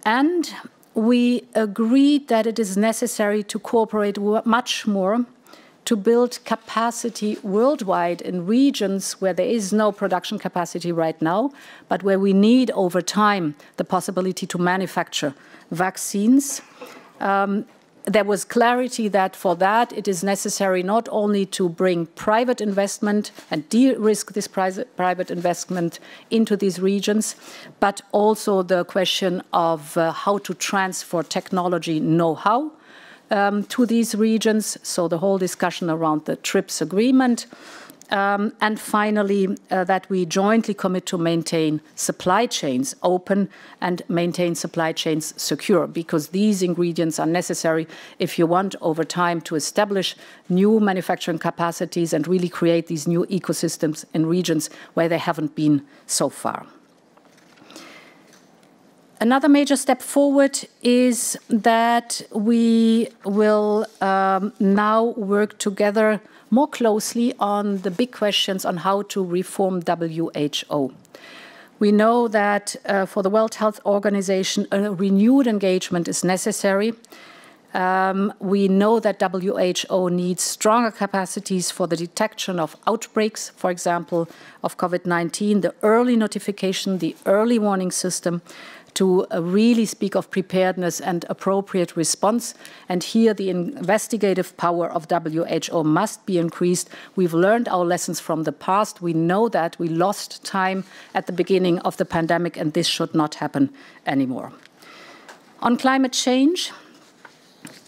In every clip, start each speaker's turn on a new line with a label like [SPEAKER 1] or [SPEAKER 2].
[SPEAKER 1] And we agreed that it is necessary to cooperate much more to build capacity worldwide in regions where there is no production capacity right now, but where we need over time the possibility to manufacture vaccines. There was clarity that for that it is necessary not only to bring private investment and de-risk this private investment into these regions, but also the question of how to transfer technology know-how to these regions, so the whole discussion around the TRIPS agreement. And finally, that we jointly commit to maintain supply chains open and maintain supply chains secure, because these ingredients are necessary if you want over time to establish new manufacturing capacities and really create these new ecosystems in regions where they haven't been so far. Another major step forward is that we will now work together more closely on the big questions on how to reform WHO. We know that for the World Health Organization, a renewed engagement is necessary. We know that WHO needs stronger capacities for the detection of outbreaks, for example, of COVID-19, the early notification, the early warning system, to really speak of preparedness and appropriate response. And here the investigative power of WHO must be increased. We've learned our lessons from the past. We know that we lost time at the beginning of the pandemic, and this should not happen anymore. On climate change,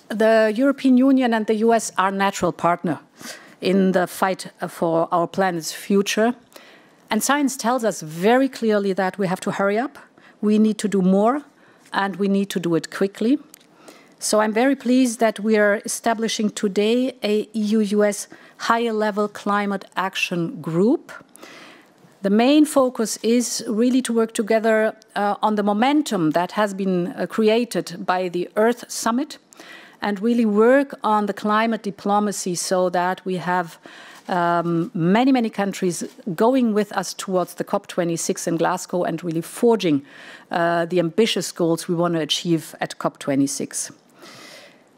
[SPEAKER 1] the European Union and the US are natural partners in the fight for our planet's future. And science tells us very clearly that we have to hurry up. We need to do more, and we need to do it quickly. So I'm very pleased that we are establishing today a EU-US higher-level climate action group. The main focus is really to work together on the momentum that has been created by the Earth Summit, and really work on the climate diplomacy so that we have many countries going with us towards the COP26 in Glasgow and really forging the ambitious goals we want to achieve at COP26.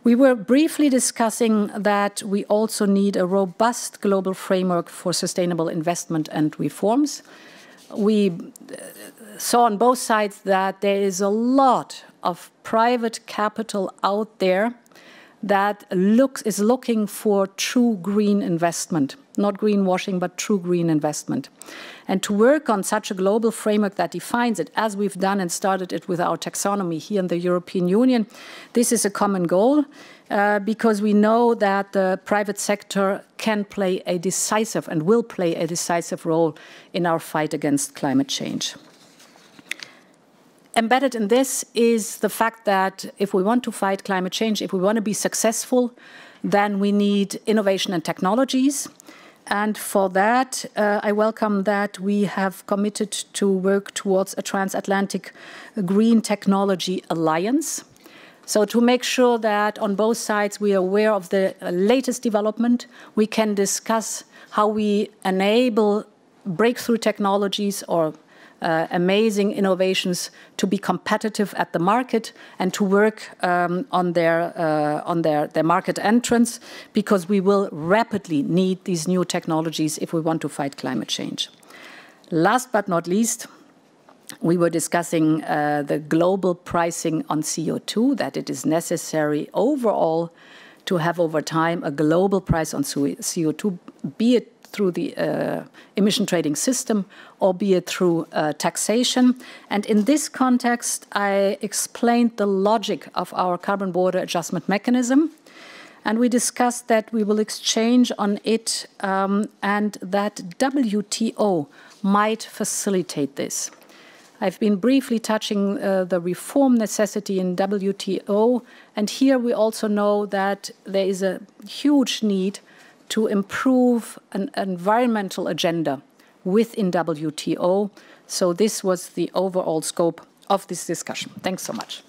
[SPEAKER 1] We were briefly discussing that we also need a robust global framework for sustainable investment and reforms. We saw on both sides that there is a lot of private capital out there that is looking for true green investment, not greenwashing, but true green investment. And to work on such a global framework that defines it, as we've done and started it with our taxonomy here in the European Union, this is a common goal because we know that the private sector can play a decisive and will play a decisive role in our fight against climate change. Embedded in this is the fact that if we want to fight climate change, if we want to be successful, then we need innovation and technologies. And for that, I welcome that we have committed to work towards a transatlantic green technology alliance. So to make sure that on both sides we are aware of the latest development, we can discuss how we enable breakthrough technologies or amazing innovations to be competitive at the market and to work on their market entrance, because we will rapidly need these new technologies if we want to fight climate change. Last but not least, we were discussing the global pricing on CO2, that it is necessary overall to have over time a global price on CO2, be it through the emission trading system or be it through taxation. And in this context, I explained the logic of our carbon border adjustment mechanism. And we discussed that we will exchange on it and that WTO might facilitate this. I've been briefly touching the reform necessity in WTO. And here we also know that there is a huge need to improve an environmental agenda within WTO. So this was the overall scope of this discussion. Thanks so much.